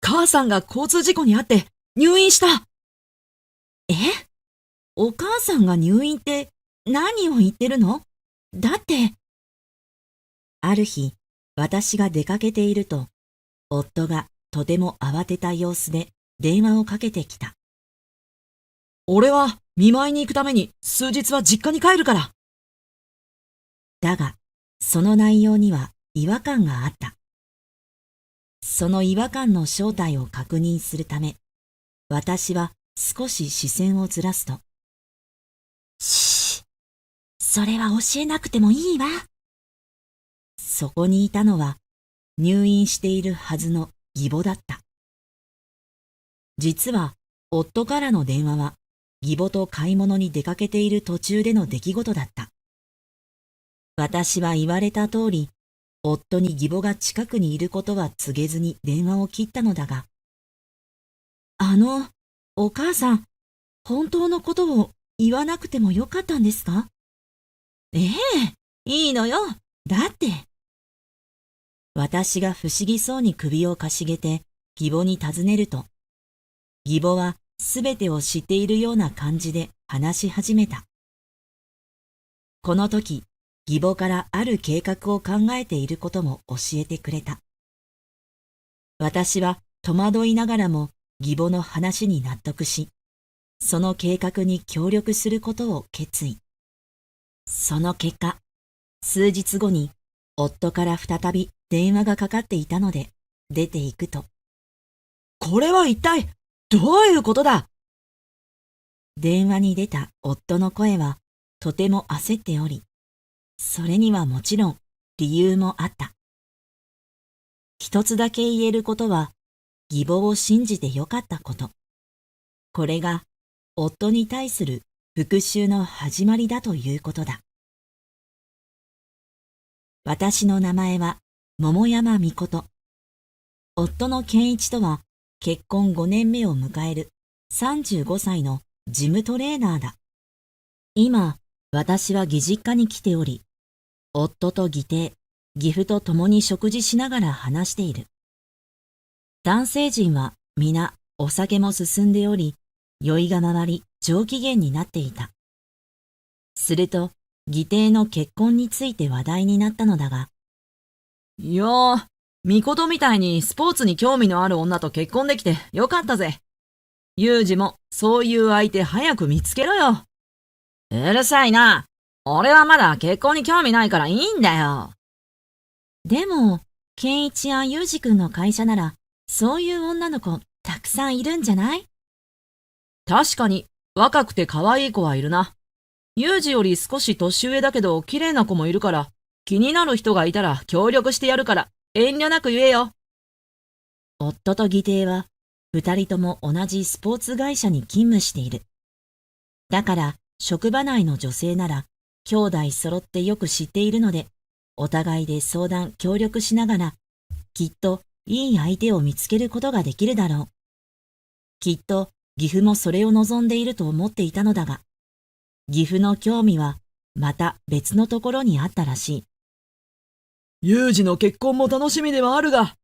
母さんが交通事故に遭って入院した。え？お母さんが入院って何を言ってるの？だって。ある日、私が出かけていると、夫がとても慌てた様子で電話をかけてきた。俺は見舞いに行くために数日は実家に帰るから。だが、その内容には違和感があった。その違和感の正体を確認するため、私は少し視線をずらすと、それは教えなくてもいいわ。そこにいたのは、入院しているはずの義母だった。実は、夫からの電話は、義母と買い物に出かけている途中での出来事だった。私は言われた通り、夫に義母が近くにいることは告げずに電話を切ったのだが、お母さん、本当のことを言わなくてもよかったんですか？ええ、いいのよ。だって。私が不思議そうに首をかしげて義母に尋ねると、義母はすべてを知っているような感じで話し始めた。この時、義母からある計画を考えていることも教えてくれた。私は戸惑いながらも義母の話に納得し、その計画に協力することを決意。その結果、数日後に夫から再び電話がかかっていたので出て行くと、これは一体どういうことだ？電話に出た夫の声はとても焦っており、それにはもちろん理由もあった。一つだけ言えることは、義母を信じてよかったこと。これが夫に対する復讐の始まりだということだ。私の名前は桃山美琴。夫の健一とは結婚5年目を迎える35歳のジムトレーナーだ。今、私は義実家に来ており、夫と義弟、義父と共に食事しながら話している。男性陣は皆お酒も進んでおり、酔いが回り上機嫌になっていた。すると、義弟の結婚について話題になったのだが、いやー、みことみたいにスポーツに興味のある女と結婚できてよかったぜ。ユージもそういう相手早く見つけろよ。うるさいな。俺はまだ結婚に興味ないからいいんだよ。でも、健一やユージ君の会社なら、そういう女の子たくさんいるんじゃない？確かに、若くて可愛い子はいるな。ユージより少し年上だけど綺麗な子もいるから、気になる人がいたら協力してやるから遠慮なく言えよ。夫と義弟は、二人とも同じスポーツ会社に勤務している。だから、職場内の女性なら、兄弟揃ってよく知っているので、お互いで相談協力しながら、きっといい相手を見つけることができるだろう。きっと義父もそれを望んでいると思っていたのだが、義父の興味はまた別のところにあったらしい。ユージの結婚も楽しみではあるが、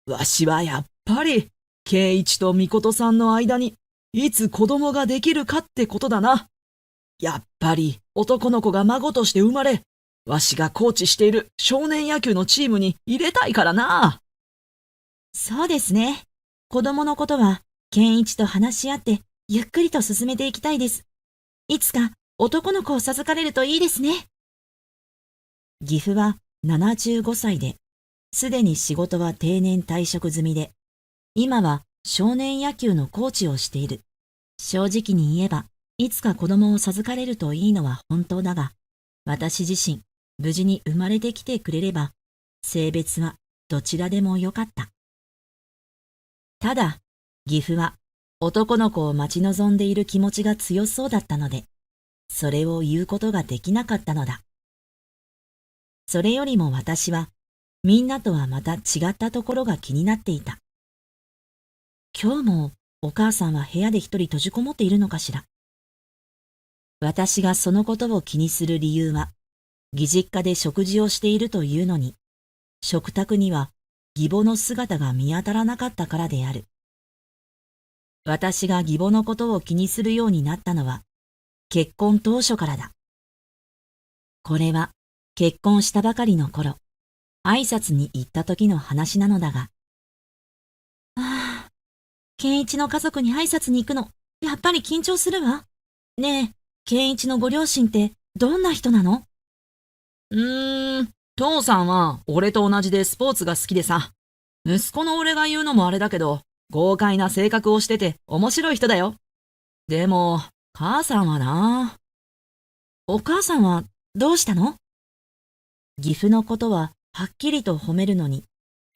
わしはやっぱり、圭一と美琴さんの間に、いつ子供ができるかってことだな。やっぱり男の子が孫として生まれ、わしがコーチしている少年野球のチームに入れたいからな。そうですね。子供のことは、健一と話し合って、ゆっくりと進めていきたいです。いつか男の子を授かれるといいですね。義父は75歳で、すでに仕事は定年退職済みで、今は少年野球のコーチをしている。正直に言えば、いつか子供を授かれるといいのは本当だが、私自身、無事に生まれてきてくれれば、性別はどちらでもよかった。ただ、義父は男の子を待ち望んでいる気持ちが強そうだったので、それを言うことができなかったのだ。それよりも私は、みんなとはまた違ったところが気になっていた。今日もお母さんは部屋で一人閉じこもっているのかしら。私がそのことを気にする理由は、義実家で食事をしているというのに、食卓には義母の姿が見当たらなかったからである。私が義母のことを気にするようになったのは、結婚当初からだ。これは、結婚したばかりの頃、挨拶に行った時の話なのだが。ああ、健一の家族に挨拶に行くの、やっぱり緊張するわ。ねえ、健一のご両親ってどんな人なの？父さんは俺と同じでスポーツが好きでさ。息子の俺が言うのもあれだけど、豪快な性格をしてて面白い人だよ。でも、母さんはな。お母さんはどうしたの？義父のことははっきりと褒めるのに、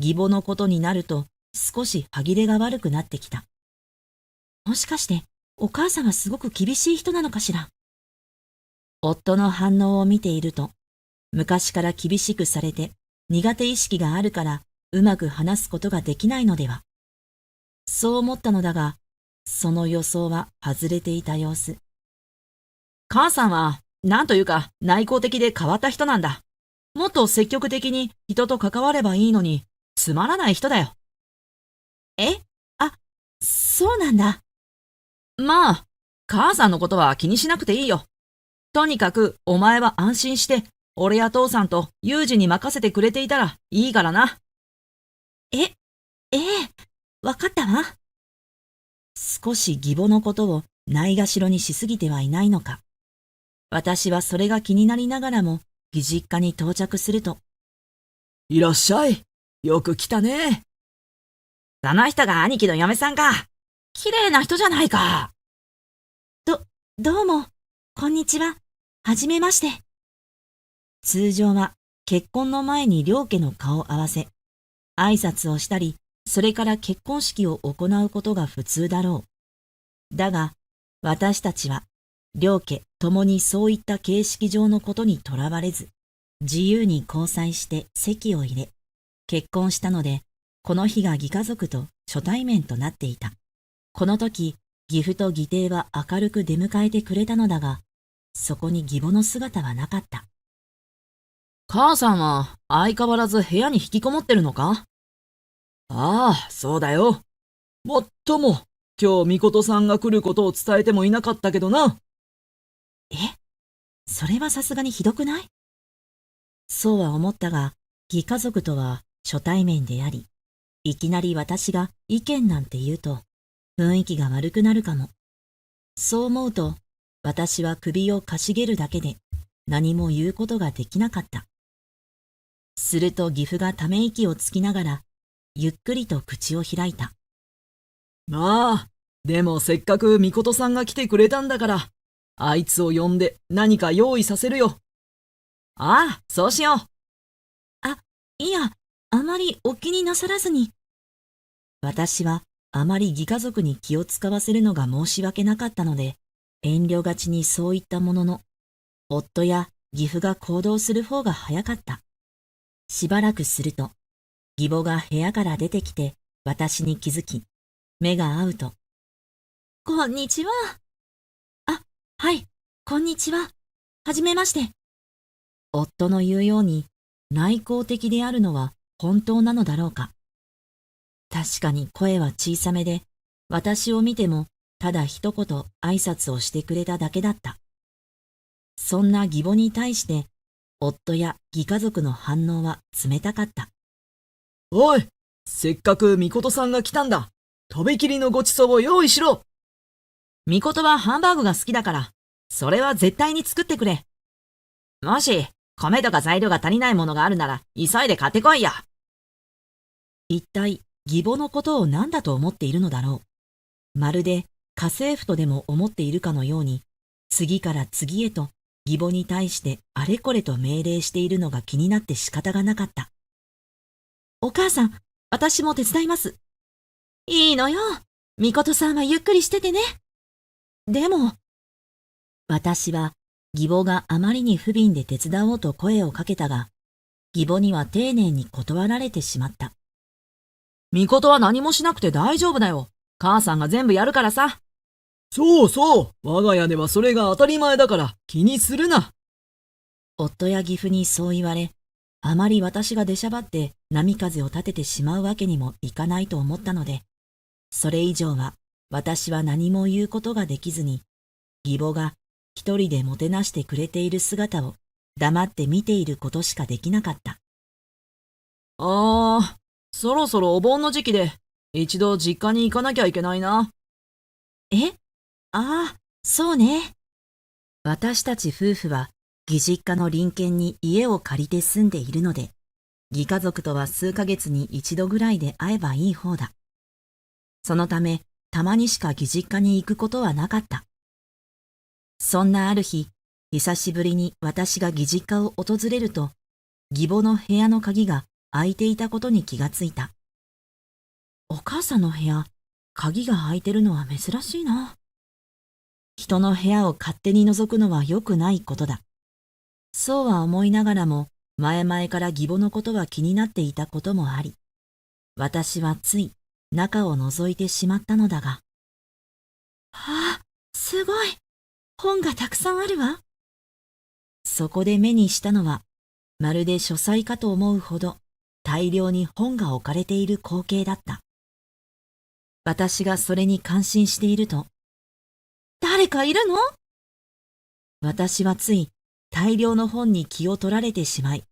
義母のことになると少し歯切れが悪くなってきた。もしかしてお母さんはすごく厳しい人なのかしら？夫の反応を見ていると、昔から厳しくされて苦手意識があるからうまく話すことができないのでは。そう思ったのだが、その予想は外れていた様子。母さんは、なんというか内向的で変わった人なんだ。もっと積極的に人と関わればいいのに、つまらない人だよ。え？あ、そうなんだ。まあ、母さんのことは気にしなくていいよ。とにかくお前は安心して、俺や父さんとユージに任せてくれていたらいいからな。ええ、わかったわ。少し義母のことをないがしろにしすぎてはいないのか。私はそれが気になりながらも、義実家に到着すると。いらっしゃい。よく来たね。その人が兄貴の嫁さんか。綺麗な人じゃないか。どうも、こんにちは。はじめまして。通常は結婚の前に両家の顔を合わせ、挨拶をしたり、それから結婚式を行うことが普通だろう。だが、私たちは、両家ともにそういった形式上のことにとらわれず、自由に交際して籍を入れ、結婚したので、この日が義家族と初対面となっていた。この時、義父と義弟は明るく出迎えてくれたのだが、そこに義母の姿はなかった。母さんは相変わらず部屋に引きこもってるのか？ああ、そうだよ。もっとも、今日みことさんが来ることを伝えてもいなかったけどな。え？それはさすがにひどくない？そうは思ったが、義家族とは初対面であり、いきなり私が意見なんて言うと、雰囲気が悪くなるかも。そう思うと、私は首をかしげるだけで何も言うことができなかった。すると義父がため息をつきながら、ゆっくりと口を開いた。まあ、でもせっかくみことさんが来てくれたんだから、あいつを呼んで何か用意させるよ。ああ、そうしよう。いや、あまりお気になさらずに。私はあまり義家族に気を使わせるのが申し訳なかったので、遠慮がちにそう言ったものの、夫や義父が行動する方が早かった。しばらくすると、義母が部屋から出てきて私に気づき、目が合うと、こんにちは。あ、はい、こんにちは。はじめまして。夫の言うように内向的であるのは本当なのだろうか。確かに声は小さめで、私を見てもただ一言挨拶をしてくれただけだった。そんな義母に対して、夫や義家族の反応は冷たかった。おい、せっかくみことさんが来たんだ。とびきりのごちそうを用意しろ。みことはハンバーグが好きだから、それは絶対に作ってくれ。もし、米とか材料が足りないものがあるなら、急いで買ってこいよ。一体、義母のことを何だと思っているのだろう。まるで家政婦とでも思っているかのように、次から次へと義母に対してあれこれと命令しているのが気になって仕方がなかった。お母さん、私も手伝います。いいのよ。みことさんはゆっくりしててね。でも、私は義母があまりに不憫で手伝おうと声をかけたが、義母には丁寧に断られてしまった。みことは何もしなくて大丈夫だよ。母さんが全部やるからさ。そうそう。我が家ではそれが当たり前だから気にするな。夫や義父にそう言われ、あまり私が出しゃばって波風を立ててしまうわけにもいかないと思ったので、それ以上は私は何も言うことができずに、義母が一人でもてなしてくれている姿を黙って見ていることしかできなかった。そろそろお盆の時期で、一度実家に行かなきゃいけないな。え？ああ、そうね。私たち夫婦は義実家の隣県に家を借りて住んでいるので、義家族とは数ヶ月に一度ぐらいで会えばいい方だ。そのため、たまにしか義実家に行くことはなかった。そんなある日、久しぶりに私が義実家を訪れると、義母の部屋の鍵が開いていたことに気がついた。お母さんの部屋、鍵が開いてるのは珍しいな。人の部屋を勝手に覗くのは良くないことだ。そうは思いながらも、前々から義母のことは気になっていたこともあり、私はつい中を覗いてしまったのだが。ああ、すごい。本がたくさんあるわ。そこで目にしたのは、まるで書斎かと思うほど大量に本が置かれている光景だった。私がそれに感心していると、誰かいるの？私はつい大量の本に気を取られてしまい、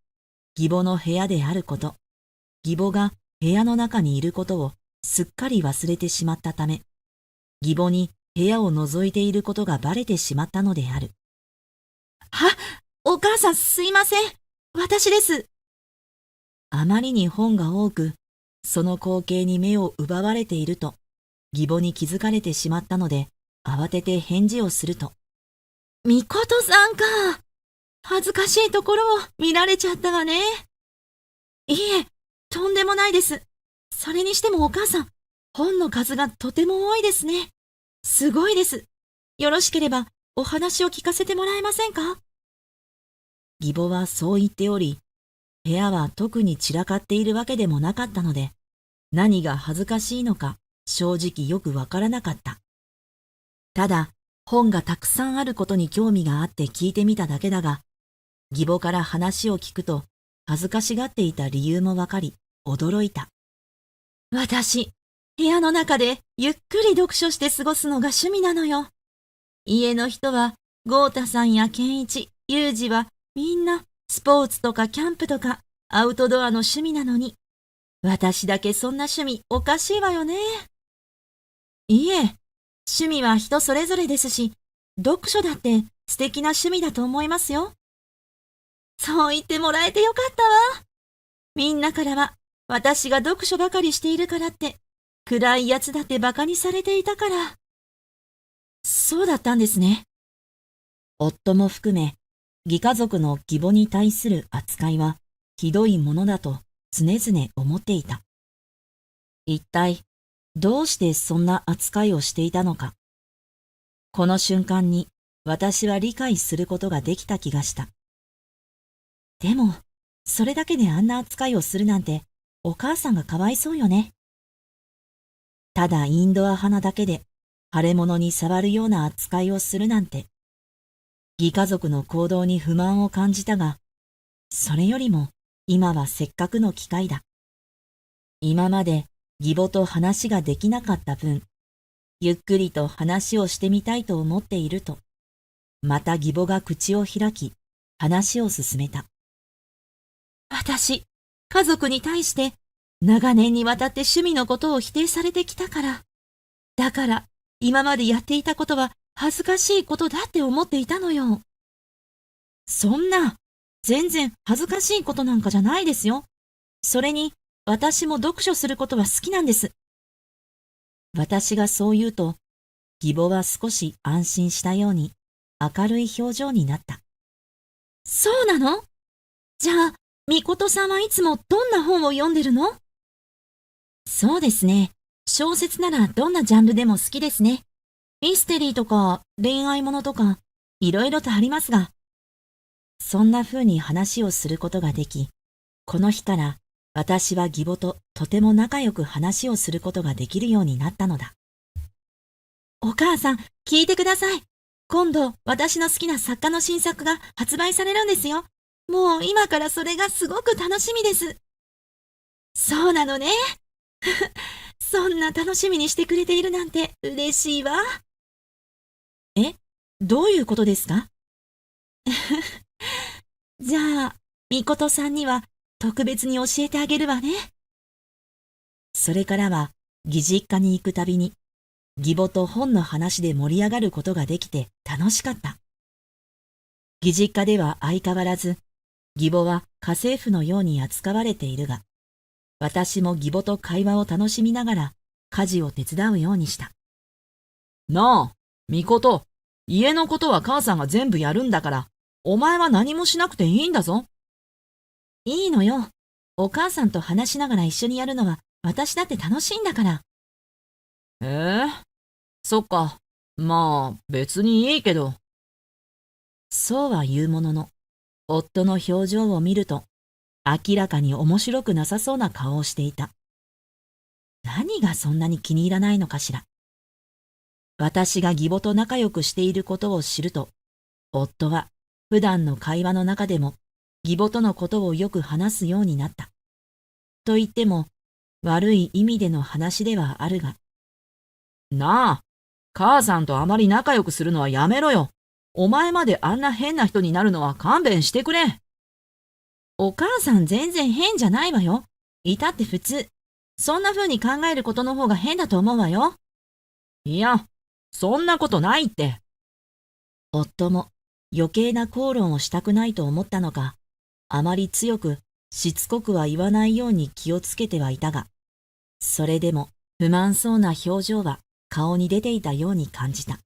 義母の部屋であること、義母が部屋の中にいることをすっかり忘れてしまったため、義母に部屋を覗いていることがバレてしまったのである。お母さんすいません。私です。あまりに本が多く、その光景に目を奪われていると、義母に気づかれてしまったので、慌てて返事をすると、みことさんか。恥ずかしいところを見られちゃったわね。いえ、とんでもないです。それにしてもお母さん、本の数がとても多いですね。すごいです。よろしければお話を聞かせてもらえませんか？義母はそう言っており、部屋は特に散らかっているわけでもなかったので、何が恥ずかしいのか正直よくわからなかった。ただ、本がたくさんあることに興味があって聞いてみただけだが、義母から話を聞くと恥ずかしがっていた理由もわかり、驚いた。私、部屋の中でゆっくり読書して過ごすのが趣味なのよ。家の人は、豪太さんや健一、裕二はみんなスポーツとかキャンプとかアウトドアの趣味なのに、私だけそんな趣味おかしいわよね。いえ、趣味は人それぞれですし、読書だって素敵な趣味だと思いますよ。そう言ってもらえてよかったわ。みんなからは、私が読書ばかりしているからって、暗いやつだって馬鹿にされていたから。そうだったんですね。夫も含め、義家族の義母に対する扱いはひどいものだと常々思っていた。一体、どうしてそんな扱いをしていたのか。この瞬間に私は理解することができた気がした。でも、それだけであんな扱いをするなんて、お母さんがかわいそうよね。ただインドア派なだけで、腫れ物に触るような扱いをするなんて。義家族の行動に不満を感じたが、それよりも今はせっかくの機会だ。今まで義母と話ができなかった分、ゆっくりと話をしてみたいと思っていると、また義母が口を開き、話を進めた。私、家族に対して長年にわたって趣味のことを否定されてきたから。だから、今までやっていたことは恥ずかしいことだって思っていたのよ。そんな、全然恥ずかしいことなんかじゃないですよ。それに、私も読書することは好きなんです。私がそう言うと、義母は少し安心したように明るい表情になった。そうなの？じゃあ、みことさんはいつもどんな本を読んでるの？そうですね。小説ならどんなジャンルでも好きですね。ミステリーとか恋愛ものとかいろいろとありますが。そんな風に話をすることができ、この日から私は義母ととても仲良く話をすることができるようになったのだ。お母さん、聞いてください。今度私の好きな作家の新作が発売されるんですよ。もう今からそれがすごく楽しみです。そうなのね。そんな楽しみにしてくれているなんて嬉しいわ。え、どういうことですか？じゃあ、みことさんには特別に教えてあげるわね。それからは、義実家に行くたびに、義母と本の話で盛り上がることができて楽しかった。義実家では相変わらず、義母は家政婦のように扱われているが、私も義母と会話を楽しみながら家事を手伝うようにした。なあ、みこと、家のことは母さんが全部やるんだから、お前は何もしなくていいんだぞ。いいのよ。お母さんと話しながら一緒にやるのは私だって楽しいんだから。そっか。まあ、別にいいけど。そうは言うものの、夫の表情を見ると、明らかに面白くなさそうな顔をしていた。何がそんなに気に入らないのかしら。私が義母と仲良くしていることを知ると、夫は普段の会話の中でも義母とのことをよく話すようになった。と言っても、悪い意味での話ではあるが。なあ、母さんとあまり仲良くするのはやめろよ。お前まであんな変な人になるのは勘弁してくれ。お母さん全然変じゃないわよ。いたって普通。そんな風に考えることの方が変だと思うわよ。いや、そんなことないって。夫も余計な口論をしたくないと思ったのか、あまり強くしつこくは言わないように気をつけてはいたが、それでも不満そうな表情は顔に出ていたように感じた。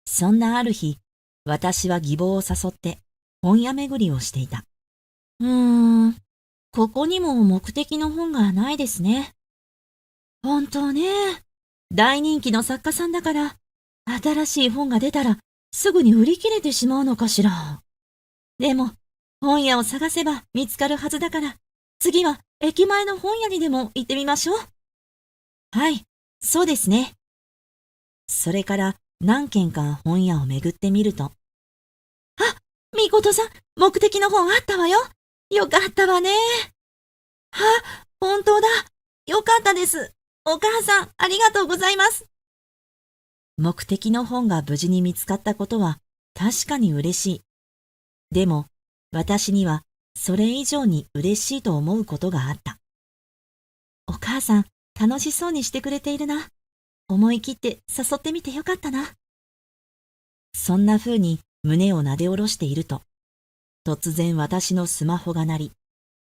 そんなある日、私は義母を誘って本屋巡りをしていた。ここにも目的の本がないですね。本当ね。大人気の作家さんだから、新しい本が出たらすぐに売り切れてしまうのかしら。でも、本屋を探せば見つかるはずだから、次は駅前の本屋にでも行ってみましょう。はい、そうですね。それから何軒か本屋を巡ってみると、あ、みことさん、目的の本あったわよ。よかったわね。あ、本当だ。よかったです。お母さん、ありがとうございます。目的の本が無事に見つかったことは確かに嬉しい。でも、私にはそれ以上に嬉しいと思うことがあった。お母さん、楽しそうにしてくれているな。思い切って誘ってみてよかったな。そんな風に胸をなで下ろしていると、突然私のスマホが鳴り、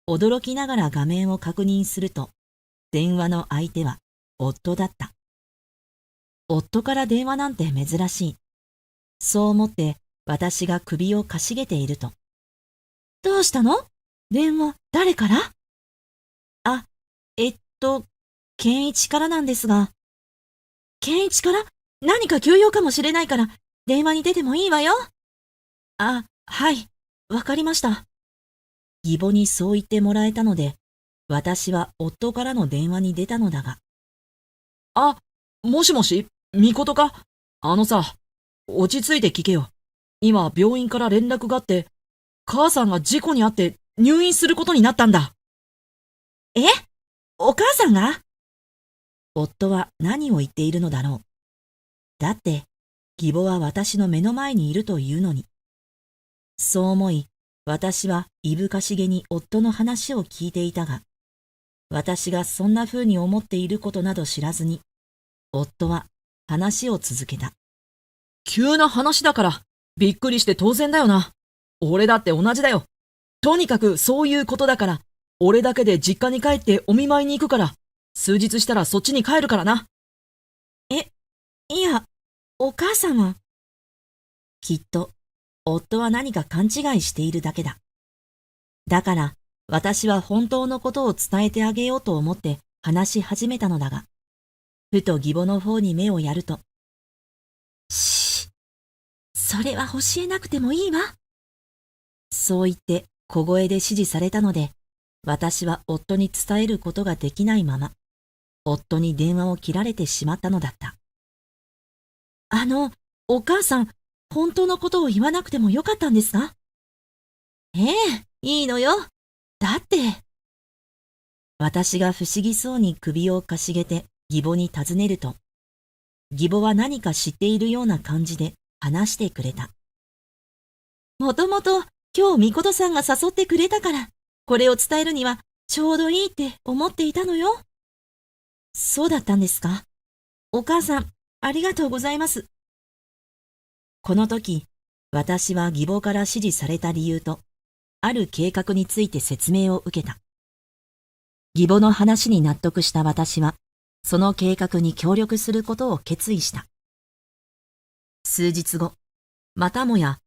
驚きながら画面を確認すると、電話の相手は夫だった。夫から電話なんて珍しい。そう思って私が首をかしげていると。どうしたの？電話誰から？あ、健一からなんですが。健一から？何か急用かもしれないから電話に出てもいいわよ。あ、はい、わかりました。義母にそう言ってもらえたので、私は夫からの電話に出たのだが。あ、もしもし、みことか？あのさ、落ち着いて聞けよ。今、病院から連絡があって、母さんが事故に遭って入院することになったんだ。え？お母さんが？夫は何を言っているのだろう。だって、義母は私の目の前にいるというのに。そう思い、私はいぶかしげに夫の話を聞いていたが、私がそんな風に思っていることなど知らずに、夫は話を続けた。急な話だから、びっくりして当然だよな。俺だって同じだよ。とにかくそういうことだから、俺だけで実家に帰ってお見舞いに行くから、数日したらそっちに帰るからな。いや、お母さんは。きっと、夫は何か勘違いしているだけだ。だから、私は本当のことを伝えてあげようと思って話し始めたのだが、ふと義母の方に目をやると、それは教えなくてもいいわ。そう言って小声で指示されたので、私は夫に伝えることができないまま、夫に電話を切られてしまったのだった。お母さん、本当のことを言わなくてもよかったんですか？ええ、いいのよ。だって。私が不思議そうに首をかしげて義母に尋ねると、義母は何か知っているような感じで話してくれた。もともと今日みことさんが誘ってくれたから、これを伝えるにはちょうどいいって思っていたのよ。そうだったんですか。お母さん、ありがとうございます。この時、私は義母から指示された理由と、ある計画について説明を受けた。義母の話に納得した私は、その計画に協力することを決意した。数日後、またもや、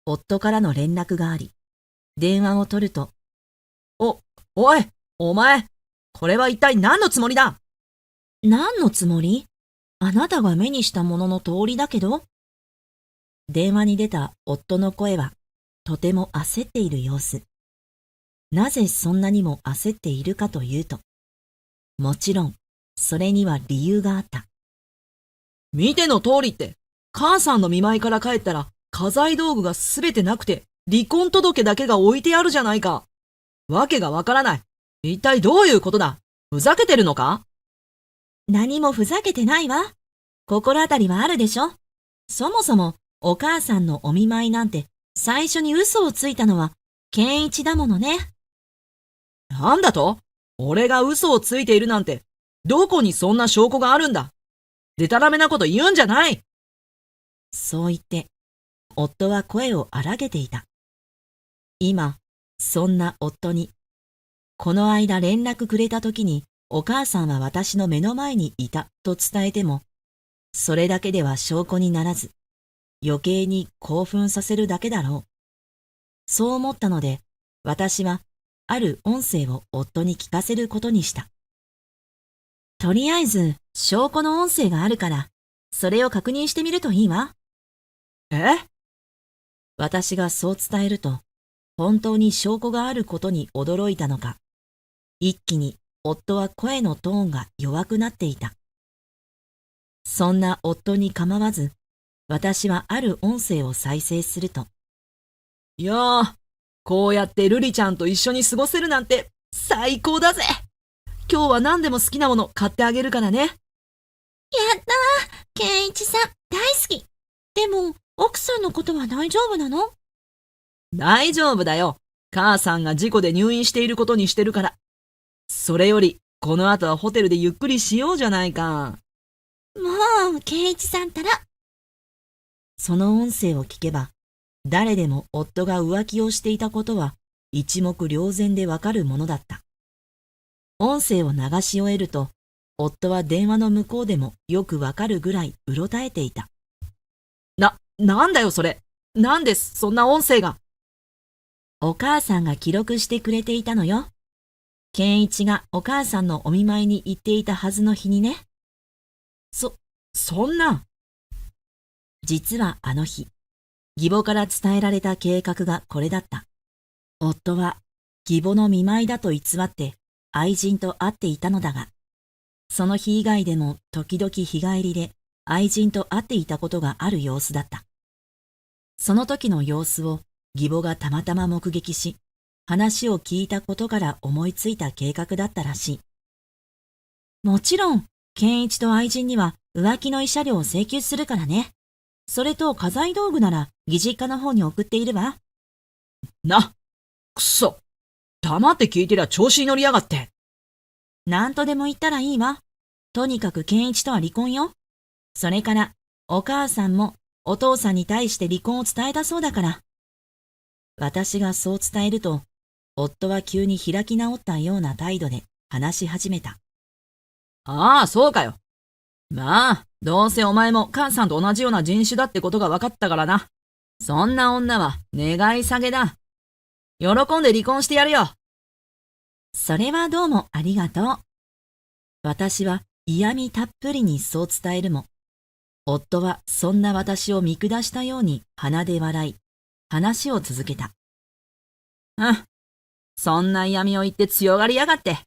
夫からの連絡があり、電話を取ると、おい、お前、これは一体何のつもりだ？何のつもり？あなたが目にしたものの通りだけど。電話に出た夫の声は、とても焦っている様子。なぜそんなにも焦っているかというと、もちろん、それには理由があった。見ての通りって、母さんの見舞いから帰ったら、家財道具がすべてなくて、離婚届だけが置いてあるじゃないか。わけがわからない。一体どういうことだ？ふざけてるのか？何もふざけてないわ。心当たりはあるでしょ。そもそも、お母さんのお見舞いなんて、最初に嘘をついたのは、健一だものね。なんだと？俺が嘘をついているなんて、どこにそんな証拠があるんだ？でたらめなこと言うんじゃない！そう言って、夫は声を荒げていた。今、そんな夫に、この間連絡くれた時に、お母さんは私の目の前にいたと伝えても、それだけでは証拠にならず、余計に興奮させるだけだろう。そう思ったので、私は、ある音声を夫に聞かせることにした。とりあえず、証拠の音声があるから、それを確認してみるといいわ。え？私がそう伝えると、本当に証拠があることに驚いたのか、一気に夫は声のトーンが弱くなっていた。そんな夫に構わず、私はある音声を再生すると、いやー、こうやってルリちゃんと一緒に過ごせるなんて最高だぜ。今日は何でも好きなもの買ってあげるからね。やったー、健一さん大好き。でも、奥さんのことは大丈夫なの？大丈夫だよ。母さんが事故で入院していることにしてるから。それより、この後はホテルでゆっくりしようじゃないか。もう、健一さんたら。その音声を聞けば、誰でも夫が浮気をしていたことは一目瞭然でわかるものだった。音声を流し終えると、夫は電話の向こうでもよくわかるぐらいうろたえていた。なんだよそれ。なんでそんな音声が。お母さんが記録してくれていたのよ。健一がお母さんのお見舞いに行っていたはずの日にね。そんな。実はあの日、義母から伝えられた計画がこれだった。夫は義母の見舞いだと偽って愛人と会っていたのだが、その日以外でも時々日帰りで愛人と会っていたことがある様子だった。その時の様子を義母がたまたま目撃し、話を聞いたことから思いついた計画だったらしい。もちろん、健一と愛人には浮気の慰謝料を請求するからね。それと家財道具なら義実家の方に送っているわ。くそ。黙って聞いてりゃ調子に乗りやがって。なんとでも言ったらいいわ。とにかく健一とは離婚よ。それから、お母さんもお父さんに対して離婚を伝えたそうだから。私がそう伝えると、夫は急に開き直ったような態度で話し始めた。ああ、そうかよ。まあ、どうせお前も母さんと同じような人種だってことが分かったからな。そんな女は願い下げだ。喜んで離婚してやるよ。それはどうもありがとう。私は嫌味たっぷりにそう伝えるも、夫はそんな私を見下したように鼻で笑い、話を続けた。そんな嫌味を言って強がりやがって。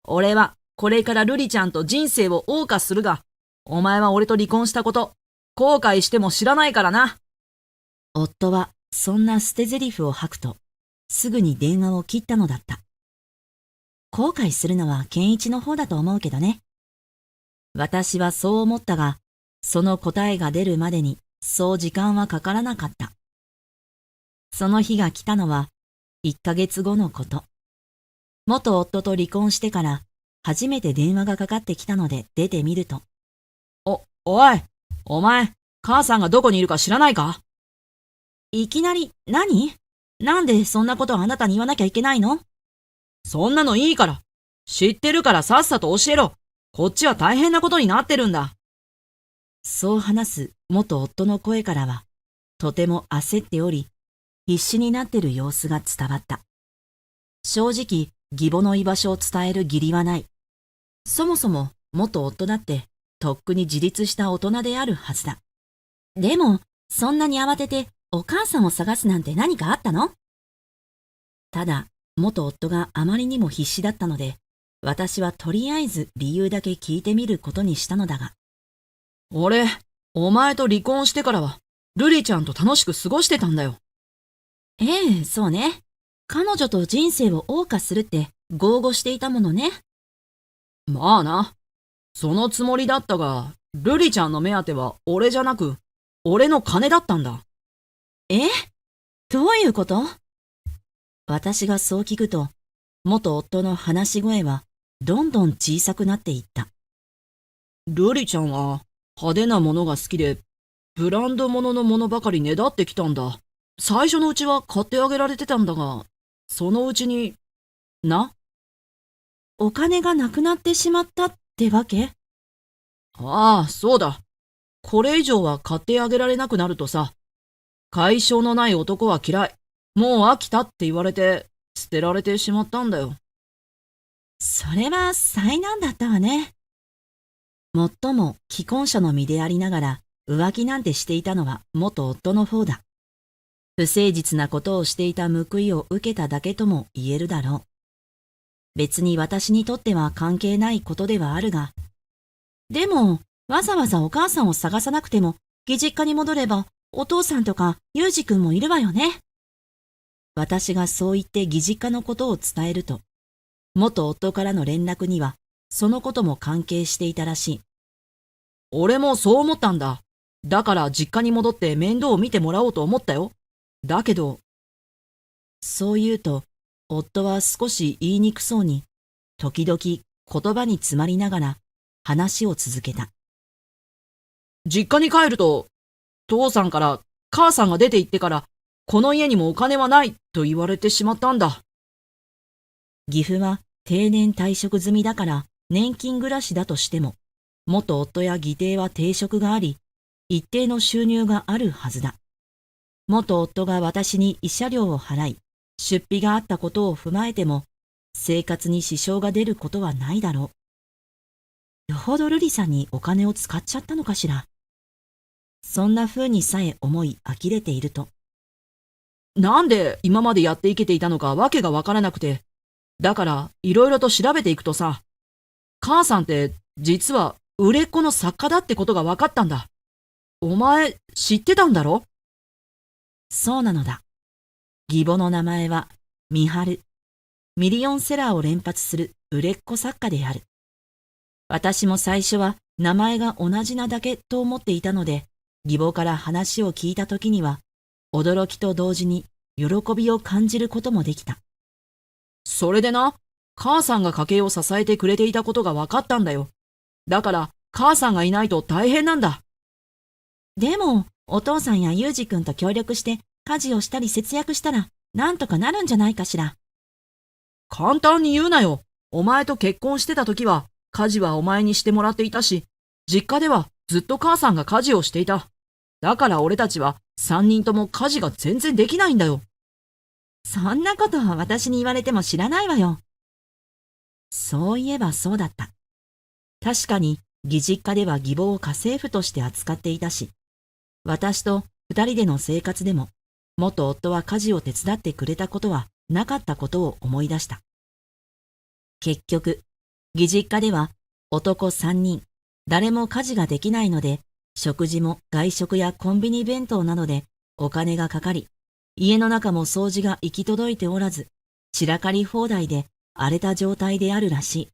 俺はこれからルリちゃんと人生を謳歌するが、お前は俺と離婚したこと、後悔しても知らないからな。夫はそんな捨て台詞を吐くと、すぐに電話を切ったのだった。後悔するのは健一の方だと思うけどね。私はそう思ったが、その答えが出るまでにそう時間はかからなかった。その日が来たのは1ヶ月後のこと。元夫と離婚してから初めて電話がかかってきたので出てみると。おい、お前、母さんがどこにいるか知らないか？いきなり、何？なんでそんなことをあなたに言わなきゃいけないの？そんなのいいから。知ってるからさっさと教えろ。こっちは大変なことになってるんだ。そう話す元夫の声からは、とても焦っており、必死になってる様子が伝わった。正直、義母の居場所を伝える義理はない。そもそも元夫だって、とっくに自立した大人であるはずだ。でも、そんなに慌ててお母さんを探すなんて何かあったの？ただ、元夫があまりにも必死だったので、私はとりあえず理由だけ聞いてみることにしたのだが。俺、お前と離婚してからは、瑠璃ちゃんと楽しく過ごしてたんだよ。ええ、そうね。彼女と人生を謳歌するって豪語していたものね。まあな。そのつもりだったが、瑠璃ちゃんの目当ては俺じゃなく、俺の金だったんだ。え？どういうこと？私がそう聞くと、元夫の話し声はどんどん小さくなっていった。瑠璃ちゃんは派手なものが好きで、ブランド物のものばかりねだってきたんだ。最初のうちは買ってあげられてたんだが、そのうちに、お金がなくなってしまったってわけ？ああ、そうだ。これ以上は買ってあげられなくなるとさ、甲斐性のない男は嫌い。もう飽きたって言われて、捨てられてしまったんだよ。それは災難だったわね。もっとも既婚者の身でありながら浮気なんてしていたのは元夫の方だ。不誠実なことをしていた報いを受けただけとも言えるだろう。別に私にとっては関係ないことではあるが。でも、わざわざお母さんを探さなくても、義実家に戻れば、お父さんとか裕二くんもいるわよね。私がそう言って義実家のことを伝えると、元夫からの連絡には、そのことも関係していたらしい。俺もそう思ったんだ。だから実家に戻って面倒を見てもらおうと思ったよ。だけど。そう言うと、夫は少し言いにくそうに、時々言葉に詰まりながら話を続けた。実家に帰ると、父さんから母さんが出て行ってから、この家にもお金はないと言われてしまったんだ。義父は定年退職済みだから年金暮らしだとしても、元夫や義弟は定職があり、一定の収入があるはずだ。元夫が私に慰謝料を払い、出費があったことを踏まえても、生活に支障が出ることはないだろう。よほど瑠璃さんにお金を使っちゃったのかしら。そんな風にさえ思い呆れていると。なんで今までやっていけていたのかわけがわからなくて。だからいろいろと調べていくとさ、母さんって実は売れっ子の作家だってことがわかったんだ。お前知ってたんだろ？そうなのだ。義母の名前は美晴。ミリオンセラーを連発する売れっ子作家である。私も最初は名前が同じなだけと思っていたので、義母から話を聞いたときには、驚きと同時に喜びを感じることもできた。それでな、母さんが家計を支えてくれていたことが分かったんだよ。だから母さんがいないと大変なんだ。でも、お父さんや裕二君と協力して家事をしたり節約したら、なんとかなるんじゃないかしら。簡単に言うなよ。お前と結婚してた時は、家事はお前にしてもらっていたし、実家ではずっと母さんが家事をしていた。だから俺たちは3人とも家事が全然できないんだよ。そんなことは私に言われても知らないわよ。そういえばそうだった。確かに義実家では義母を家政婦として扱っていたし、私と2人での生活でも、元夫は家事を手伝ってくれたことはなかったことを思い出した。結局、義実家では男3人、誰も家事ができないので、食事も外食やコンビニ弁当などでお金がかかり、家の中も掃除が行き届いておらず、散らかり放題で荒れた状態であるらしい。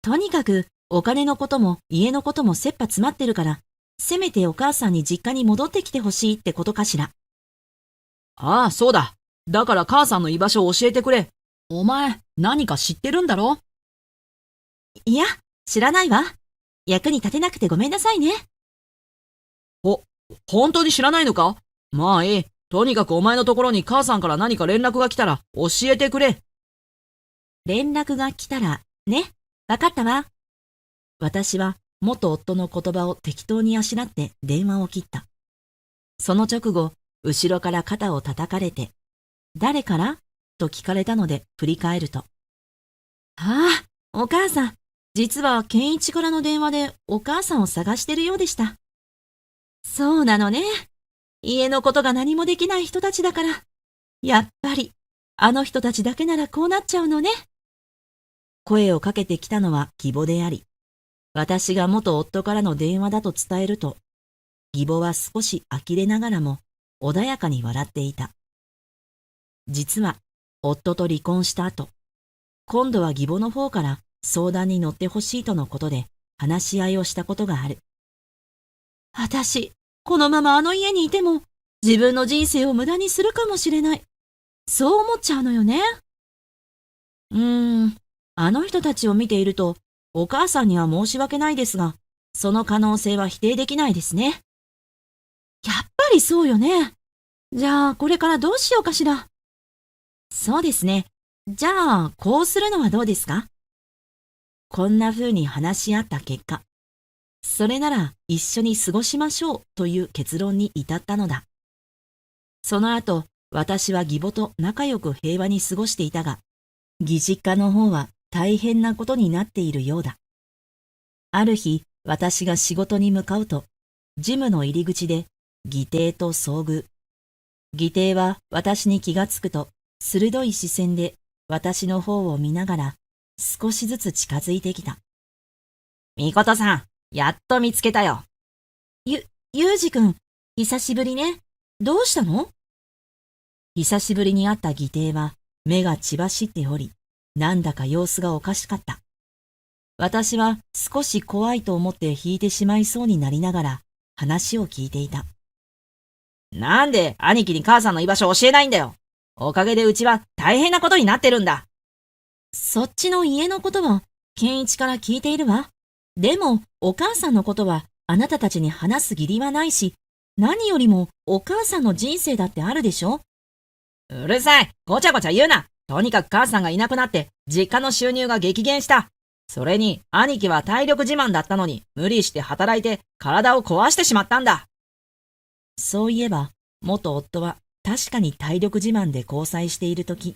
とにかくお金のことも家のことも切羽詰まってるから、せめてお母さんに実家に戻ってきてほしいってことかしら。ああ、そうだ。だから母さんの居場所を教えてくれ。お前、何か知ってるんだろ？いや、知らないわ。役に立てなくてごめんなさいね。本当に知らないのか？まあいい。とにかくお前のところに母さんから何か連絡が来たら教えてくれ。連絡が来たら、ね。わかったわ。私は元夫の言葉を適当にあしらって電話を切った。その直後、後ろから肩を叩かれて、誰からと聞かれたので振り返ると。ああ、お母さん。実は健一からの電話でお母さんを探してるようでした。そうなのね。家のことが何もできない人たちだから。やっぱり、あの人たちだけならこうなっちゃうのね。声をかけてきたのは義母であり、私が元夫からの電話だと伝えると、義母は少し呆れながらも穏やかに笑っていた。実は、夫と離婚した後、今度は義母の方から相談に乗ってほしいとのことで話し合いをしたことがある。私、このままあの家にいても自分の人生を無駄にするかもしれない。そう思っちゃうのよね。あの人たちを見ていると、お母さんには申し訳ないですが、その可能性は否定できないですね。やっぱりそうよね。じゃあ、これからどうしようかしら。そうですね。じゃあ、こうするのはどうですか？こんな風に話し合った結果、それなら一緒に過ごしましょうという結論に至ったのだ。その後、私は義母と仲良く平和に過ごしていたが、義実家の方は大変なことになっているようだ。ある日、私が仕事に向かうと、ジムの入り口で義弟と遭遇。義弟は私に気がつくと、鋭い視線で私の方を見ながら少しずつ近づいてきた。みことさん、やっと見つけたよ。ゆうじくん、久しぶりね。どうしたの？久しぶりに会った義弟は目が血走っており、なんだか様子がおかしかった。私は少し怖いと思って引いてしまいそうになりながら話を聞いていた。なんで兄貴に母さんの居場所を教えないんだよ。おかげでうちは大変なことになってるんだ。そっちの家のことは健一から聞いているわ。でもお母さんのことはあなたたちに話す義理はないし、何よりもお母さんの人生だってあるでしょ。うるさい。ごちゃごちゃ言うな。とにかく母さんがいなくなって実家の収入が激減した。それに兄貴は体力自慢だったのに無理して働いて体を壊してしまったんだ。そういえば元夫は確かに体力自慢で交際しているとき、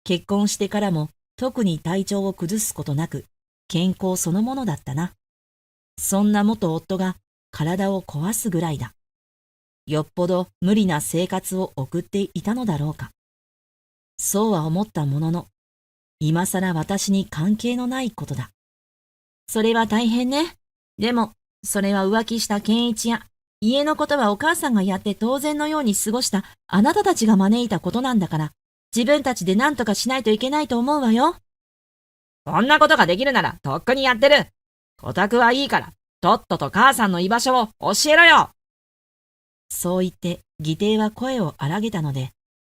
結婚してからも特に体調を崩すことなく健康そのものだったな。そんな元夫が体を壊すぐらいだ。よっぽど無理な生活を送っていたのだろうか。そうは思ったものの、今さら私に関係のないことだ。それは大変ね。でも、それは浮気した健一や、家のことはお母さんがやって当然のように過ごしたあなたたちが招いたことなんだから、自分たちで何とかしないといけないと思うわよ。そんなことができるならとっくにやってる。お宅はいいから、とっとと母さんの居場所を教えろよ。そう言って義弟は声を荒げたので、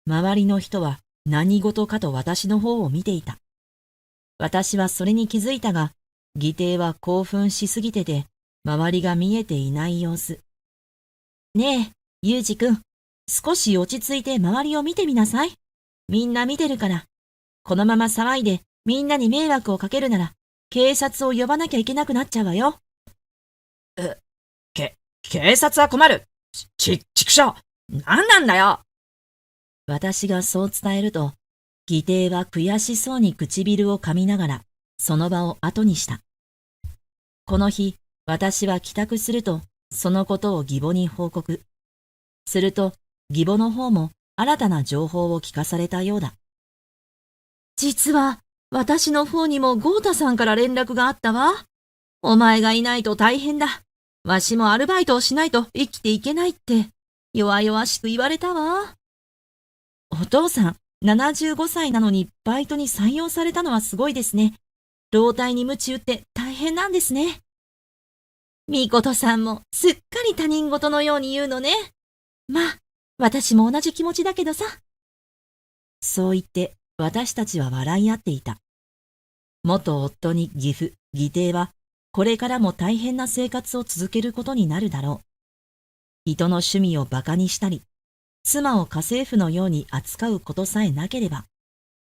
周りの人は何事かと私の方を見ていた。私はそれに気づいたが、義弟は興奮しすぎてて、周りが見えていない様子。ねえ、ゆうじくん、少し落ち着いて周りを見てみなさい。みんな見てるから。このまま騒いでみんなに迷惑をかけるなら、警察を呼ばなきゃいけなくなっちゃうわよ。警察は困る。ちくしょう。何なんだよ。私がそう伝えると、義弟は悔しそうに唇を噛みながら、その場を後にした。この日、私は帰宅すると、そのことを義母に報告。すると、義母の方も新たな情報を聞かされたようだ。実は、私の方にも豪太さんから連絡があったわ。お前がいないと大変だ。わしもアルバイトをしないと生きていけないって、弱々しく言われたわ。お父さん、75歳なのにバイトに採用されたのはすごいですね。老体に鞭打って大変なんですね。みことさんもすっかり他人事のように言うのね。まあ、私も同じ気持ちだけどさ。そう言って私たちは笑い合っていた。元夫に義父、義弟はこれからも大変な生活を続けることになるだろう。人の趣味を馬鹿にしたり、妻を家政婦のように扱うことさえなければ、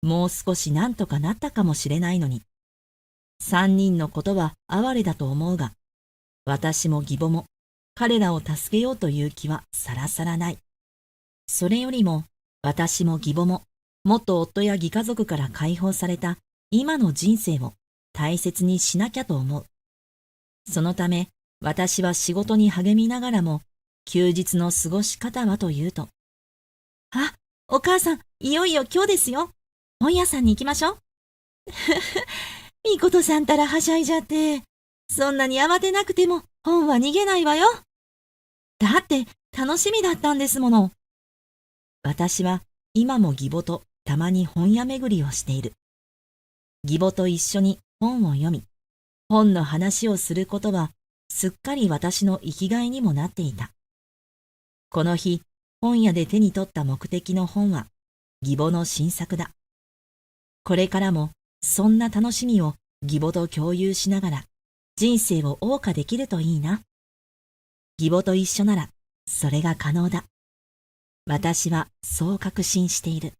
もう少しなんとかなったかもしれないのに。三人のことは哀れだと思うが、私も義母も彼らを助けようという気はさらさらない。それよりも私も義母も元夫や義家族から解放された今の人生を大切にしなきゃと思う。そのため私は仕事に励みながらも休日の過ごし方はというと、あ、お母さん、いよいよ今日ですよ。本屋さんに行きましょう。みことさんたらはしゃいじゃって、そんなに慌てなくても本は逃げないわよ。だって楽しみだったんですもの。私は今も義母とたまに本屋巡りをしている。義母と一緒に本を読み、本の話をすることはすっかり私の生きがいにもなっていた。この日、本屋で手に取った目的の本は義母の新作だ。これからもそんな楽しみを義母と共有しながら人生を謳歌できるといいな。義母と一緒ならそれが可能だ。私はそう確信している。